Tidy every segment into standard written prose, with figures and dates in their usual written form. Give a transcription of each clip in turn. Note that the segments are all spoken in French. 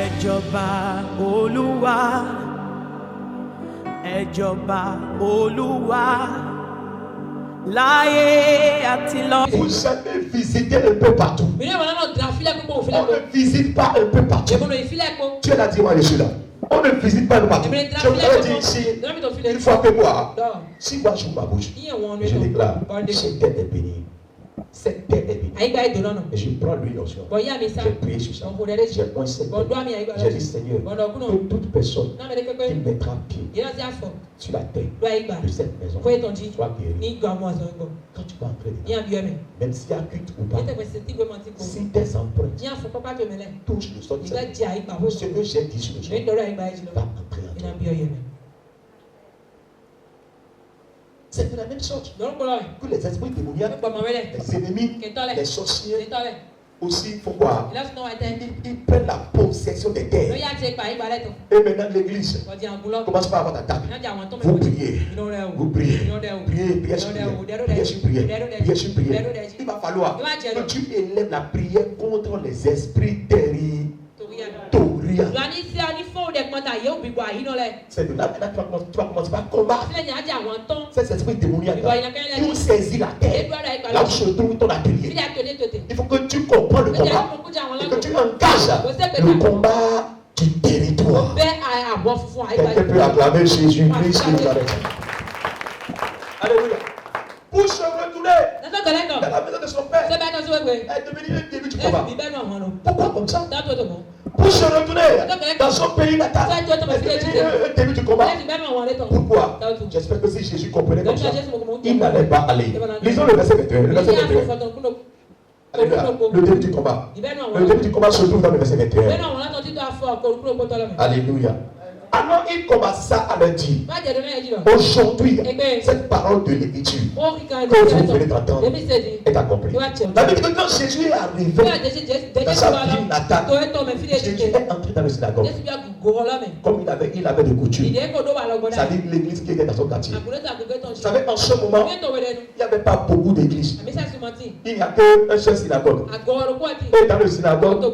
Ẹjọba Olúwa, ẹjọba Olúwa, láyé àti lọ́run. Vous jamais visiter un peu partout. On ne visite pas un peu partout. Dieu l'a dit, moi je suis là. On ne visite pas un peu partout. Je voudrais dire ici, une fois que moi, si moi j'ouvre ma bouche, je déclare, cette terre est bénie. Cette terre est bénie. Et je prends l'huile d'onction. J'ai prié sur ça. J'ai point cette terre. J'ai dit, Seigneur, que toute personne qui mettra pied sur la terre de cette maison soit guérie. Quand tu vas entrer dedans, même s'il y a culte ou pas, si tes empreintes touchent le sol, ce que j'ai dit sur le sol va entrer en toi. C'est de la même sorte que les esprits démoniaques, les ennemis, les sorciers, aussi, il faut voir, ils prennent la possession des terres. Et maintenant l'église commence par avoir d'attaque. Vous priez, vous priez, priez sur prière. Il va falloir que tu élèves la prière contre les esprits territoriaux. C'est de là que tu vas commencer par combattre ces esprits démoniaques qui ont saisi la terre. Là où se trouve ton atelier, il faut que tu comprennes le combat et que tu engages le combat du territoire. Quelqu'un peut acclamer Jésus-Christ qui nous a réussi. Alléluia. Pour se retourner dans la maison de son père est devenu un début du combat. Pourquoi comme ça? Pour se retourner dans son pays natal est devenu un début du combat. Pourquoi? J'espère que si Jésus comprenait comme ça, il n'allait pas aller. Lisons le verset 21. Le verset 21. Alléluia. Le début du combat. Le début du combat se trouve dans le verset 21. Alléluia. Alors il commença à leur dire, aujourd'hui, cette parole de l'Écriture que vous venez d'entendre est accomplie. La Bible dit que quand Jésus est arrivé dans sa ville natale, Jésus est entré dans le synagogue. Comme il avait de coutume. Ça dit l'église qui était dans son quartier. Vous savez, en ce moment, il n'y avait pas beaucoup d'églises. Il n'y a qu'un seul synagogue. Et dans le synagogue,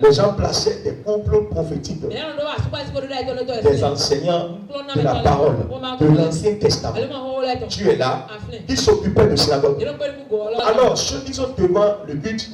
les gens plaçaient des couples prophétiques. Des enseignants de la parole de l'Ancien Testament. Tu es là, qui s'occupaient de synagogue. Alors, ceux qui sont devant le but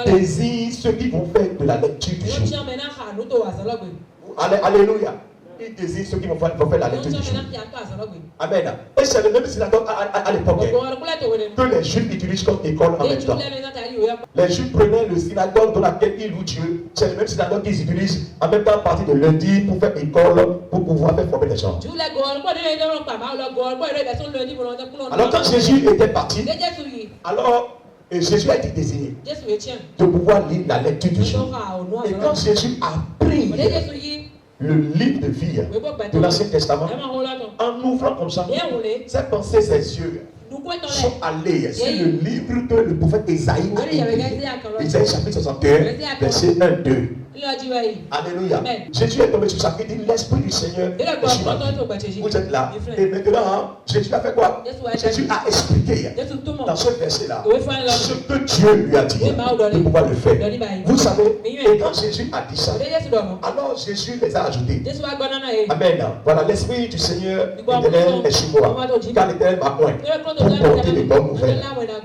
désignent ceux qui vont faire de la lecture du jour. Alléluia. Ils désignent ceux qui vont faire la lecture du jour. Amen. Et c'est le même synagogue à l'époque que les Juifs utilisent comme école en même temps. Les Juifs prenaient le synagogue dans lequel ils louent Dieu. C'est le même synagogue qu'ils utilisent en même temps à partir de lundi pour faire école, pour pouvoir faire former les gens. Alors quand Jésus était parti, alors Jésus a été désigné de pouvoir lire la lecture du jour. Et quand Jésus a pris le livre de vie de l'Ancien Testament, en ouvrant comme ça, ses pensées, ses yeux sont allés sur le livre que le prophète Esaïe a écrit. Esaïe chapitre 61, verset 1-2. Alléluia. Jésus est tombé sur sa vie, il dit l'Esprit du Seigneur est sur ma vie. Vous êtes là. Et maintenant, Jésus a fait quoi? Jésus a expliqué dans ce verset-là ce que Dieu lui a dit de pouvoir le faire. Vous savez, et quand Jésus a dit ça, alors Jésus les a ajoutés. Amen. Voilà, l'Esprit du Seigneur est sur moi. Car l'Éternel m'a oint pour porter les bonnes nouvelles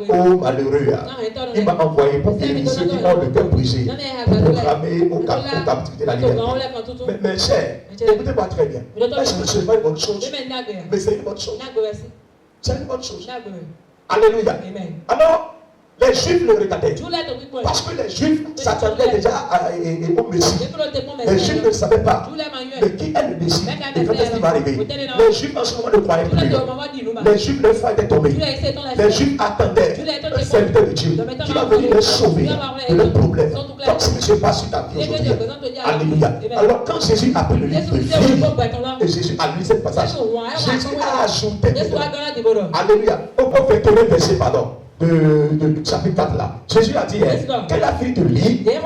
aux malheureux. Il m'a envoyé pour guérir ceux qui ont le cœur brisé, pour proclamer aux captivités la liberté. Mais chers, écoutez-moi très bien. Est-ce que ce n'est pas une bonne chose? Mais c'est une bonne chose. C'est une bonne chose. Alléluia. Alors, les Juifs le regardaient. Parce que les Juifs s'attendaient déjà au Messie. Les Juifs ne savaient pas de qui est le Messie et quand est-ce qu'il va arriver. Les Juifs en ce moment ne croyaient plus. Les Juifs, leur foi était tombée. Les Juifs attendaient un serviteur de Dieu qui va venir les sauver de leurs problèmes. Comme ce qui se passe sur ta vie aujourd'hui. Alléluia. Alors quand Jésus a pris le livre de vie et Jésus a lu cette passage, Jésus a ajouté. Alléluia. Au 21 verset, pardon. De chapitre 4 là. Jésus a dit qu'elle a fini de lire et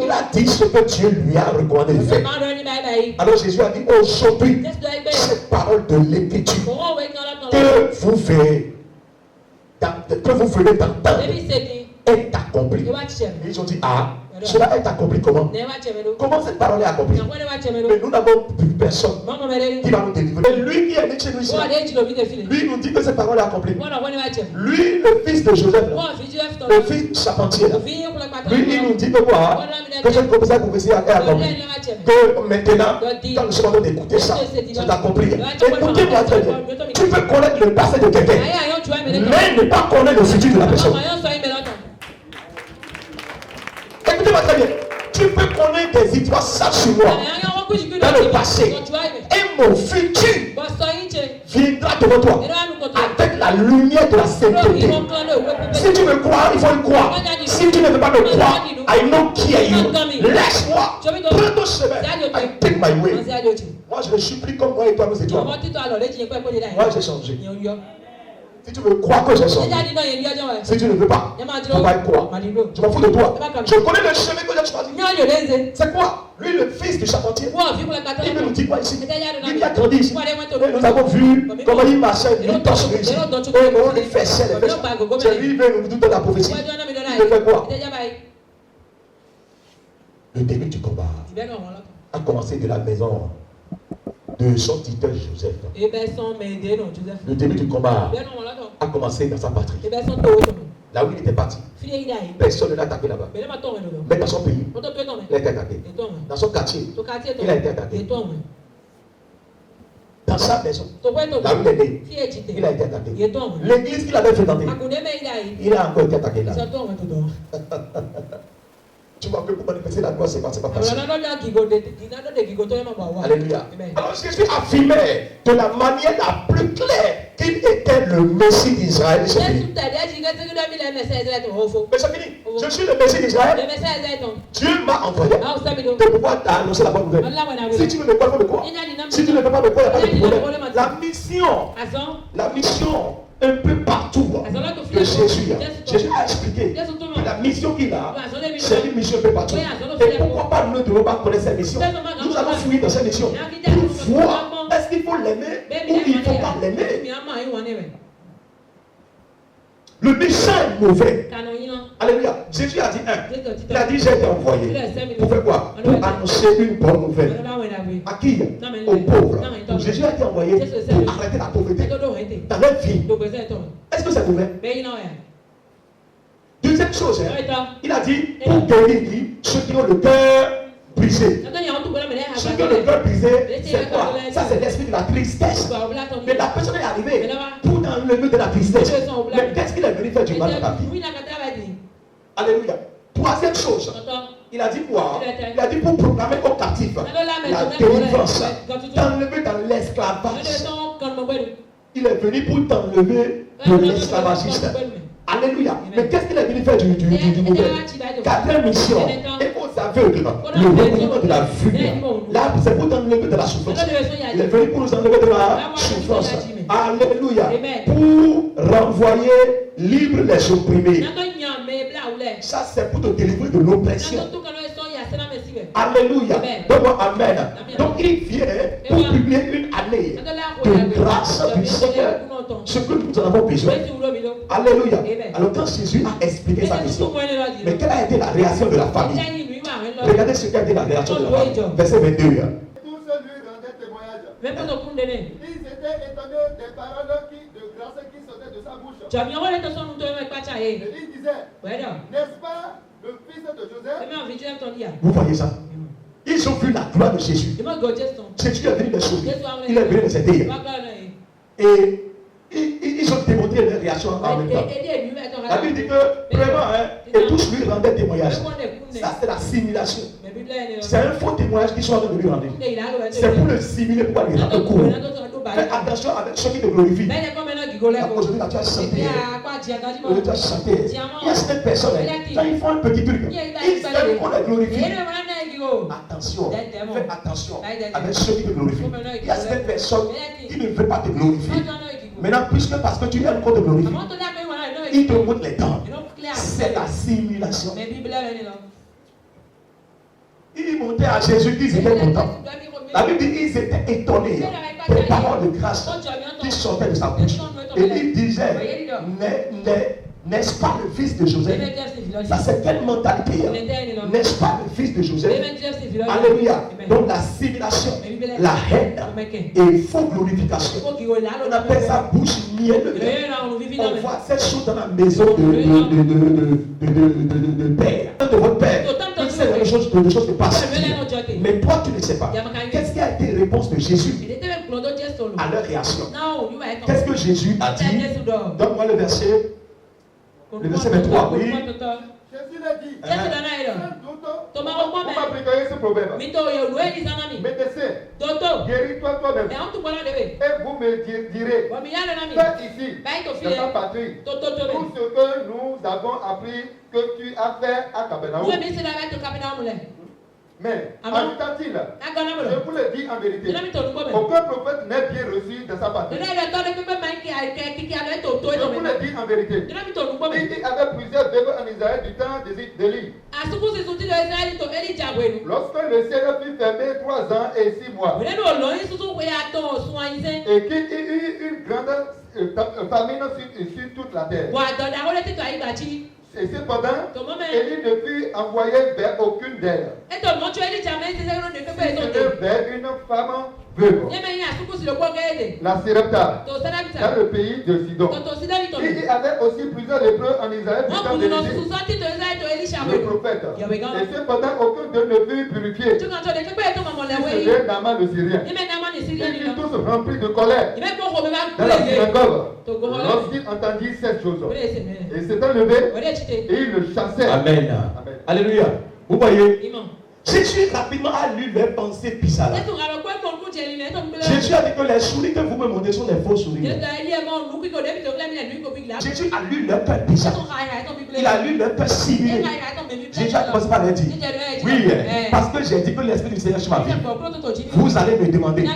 il a dit ce que Dieu lui a recommandé de faire. Alors Jésus a dit aujourd'hui, cette parole de l'Écriture que vous verrez d'entendre est accomplie. Et ils ont dit Cela est accompli comment? Comment cette parole est accomplie? Mais nous n'avons plus personne qui va nous délivrer. Et lui qui est né chez nous ici, lui nous dit que cette parole est accomplie. Lui, le fils de Joseph, le fils charpentier, lui, il nous dit que quoi? Que cette prophétie est accomplie. Que maintenant, quand nous sommes en train d'écouter ça, c'est accompli. Écoutez-moi très bien. Tu peux connaître le passé de quelqu'un, mais ne pas connaître le futur de la personne. Écoutez-moi très bien. Tu peux connaître des histoires ça sur moi dans le passé. Et mon futur viendra devant toi avec la lumière de la sainteté. Si tu me crois, il faut le croire. Si tu ne veux pas me croire, I know qui est you. Laisse-moi. Prends ton chemin. I take my way. Moi, je ne suis plus comme moi et toi, nous étions. Moi, j'ai changé. Si tu veux croire que j'ai changé, si tu ne veux pas, tu ne vas pas y croire. Je m'en fous de toi. Je connais le chemin que j'ai choisi. C'est quoi? Lui, le fils du charpentier. Il me dit quoi ici? Il a grandi ici. Et nous avons vu comment il marchait, il torchait ici. Et comment il fessait les fesses. C'est lui, il veut nous douter de la prophétie. Il fait quoi? Le début du combat a commencé de la maison de son tuteur Joseph. Le début du combat a commencé dans sa patrie. Là où il était parti. Personne ne l'a attaqué là-bas. Mais dans son pays, il a été attaqué. Dans son quartier, il a été attaqué. Dans sa maison, là où il est né, il a été attaqué. L'église qu'il avait fréquentée, il a encore été attaqué là. Tu vois que pour manifester la gloire, c'est pas facile. Alléluia. Alors Jésus affirmait de la manière la plus claire qu'il était le Messie d'Israël. C'est fini. Mais c'est fini. Je suis le Messie d'Israël. Dieu m'a envoyé de pouvoir t'annoncer la bonne nouvelle. Si tu ne veux pas me croire, si tu ne veux pas me croire, il n'y a pas de problème. La mission, un peu partout de Jésus. Jésus a expliqué que la mission qu'il a, c'est une mission un peu partout. Et pourquoi pas nous ne devons pas connaître cette mission? Nous allons fouiller dans cette mission pour voir est-ce qu'il faut l'aimer ou il ne faut pas l'aimer. Le méchant est mauvais. Alléluia. Jésus a dit il a dit j'ai été envoyé. Pour faire quoi? Pour annoncer une bonne nouvelle. À qui? Aux pauvres. Donc Jésus a été envoyé pour arrêter la pauvreté dans leur vie. Est-ce que c'est mauvais? Deuxième chose, il a dit pour guérir ceux qui ont le cœur brisé. Ceux qui ont le cœur brisé, c'est quoi? Ça, c'est l'esprit de la tristesse. Mais la personne est arrivée pour t'enlever de la tristesse. Mais qu'est-ce qu'il est venu faire du mal dans ta vie? Alléluia. Troisième chose, il a dit quoi? Il a dit pour proclamer aux captifs la délivrance, t'enlever dans l'esclavage. Il est venu pour t'enlever de l'esclavagisme. Alléluia. Mais qu'est-ce qu'il est venu faire du mauvais? Quatrième mission. Et aux aveugles, le recouvrement de la vue. Là, c'est pour t'enlever de la souffrance. Il est venu pour nous enlever de la souffrance. Alléluia. Pour renvoyer libre les opprimés. Ça, c'est pour te délivrer de l'oppression. Alléluia. Donc, amen. Donc, il vient pour publier une année de grâce du Seigneur. Ce que nous en avons besoin. Alléluia. Alors, quand Jésus a expliqué sa mission, mais quelle a été la réaction de la famille? Regardez ce qu'a été la réaction de la famille. Verset 22. Tous ceux lui rendaient témoignage. Ils étaient étonnés des paroles de grâce qui sortaient de sa bouche. Et il disait, n'est-ce pas le fils de Joseph? Vous voyez ça? Ils ont vu la gloire de Jésus. Jésus est venu les sauver. Il est venu les aider. Et ils ont démontré leur réaction en même temps. La Bible dit que vraiment, et tous lui rendaient témoignage. Ça, c'est la simulation. C'est un faux témoignage qu'ils sont en train de lui rendre. C'est pour le simuler, pour lui rendre court. Fais attention avec ceux qui te glorifient. Aujourd'hui, tu as chanté. Tu as chanté. Il y a certaines personnes, quand ils font un petit truc, ils aiment qu'on les glorifie. Attention, fais attention avec ceux qui te glorifient. Il y a certaines personnes qui ne veulent pas te glorifier. Maintenant, puisque parce que tu aimes qu'on te glorifie, ils te montrent les dents. C'est la simulation. Ils montaient à Jésus, ils étaient contents. La Bible dit qu'ils étaient étonnés des paroles de grâce qui sortaient de sa bouche. Et ils disaient, N'est-ce pas le fils de Joseph? Ça c'est quelle mentalité? N'est-ce pas le fils de Joseph? Alléluia. Donc l'assimilation, la haine et faux glorification. On appelle ça bouche mielleuse. On voit ces choses dans la maison de père, de votre père. Il sait des choses se passent. Mais toi tu ne sais pas. Qu'est-ce qui a été la réponse de Jésus à leur réaction? Qu'est-ce que Jésus a dit? Donne-moi le verset. Le verset 23, oui. Jésus l'a dit. Vous m'appliquerez ce proverbe. Médecin, guéris-toi toi-même. Et vous me direz, fais ici, dans ta patrie, tout ce que nous avons appris que tu as fait à Capernaum. Mais, ajouta-t-il, je vous le dis en vérité, aucun prophète n'est bien reçu dans sa patrie. Je vous le dis en vérité. Il y avait plusieurs veuves en Israël du temps d'Élie. Lorsque le ciel fut fermé 3 ans et 6 mois, et qu'il y eut une grande famine sur toute la terre. Et cependant, Élie ne fut envoyé vers aucune d'elles. Vers une femme veuve, la Sérepta, dans le pays de Sidon. Il y avait aussi plusieurs lépreux en Israël du temps d'Élisée, le prophète. Et cependant, aucun d'eux ne fut purifié. C'était Naaman le Syrien. Ils furent tous remplis de colère dans la synagogue lorsqu'il entendit cette chose. Et s'étant levé, et il le chassait. Amen. Amen. Alléluia. Vous voyez, Jésus rapidement a lu leurs pensées bizarres. Jésus a dit que les souris que vous me montrez sont des faux souris. Jésus a lu leur cœur bizarre. Il a lu leur cœur simulé. Jésus a commencé par leur dire, oui, parce que j'ai dit que l'Esprit du Seigneur sur ma vie, vous allez me demander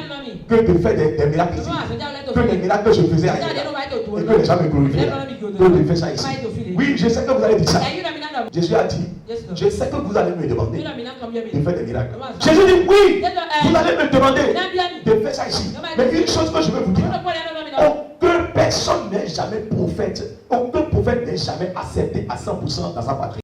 que de faire des miracles ici, que les miracles que je faisais ailleurs, et que les gens me glorifiaient, que de faire ça ici. Oui, je sais que vous allez dire ça. Jésus a dit, je sais que vous allez me demander de faire des miracles. Jésus dit, oui, vous allez me demander de faire ça ici. Mais une chose que je veux vous dire, aucune personne n'est jamais prophète, aucun prophète n'est jamais accepté à 100% dans sa patrie.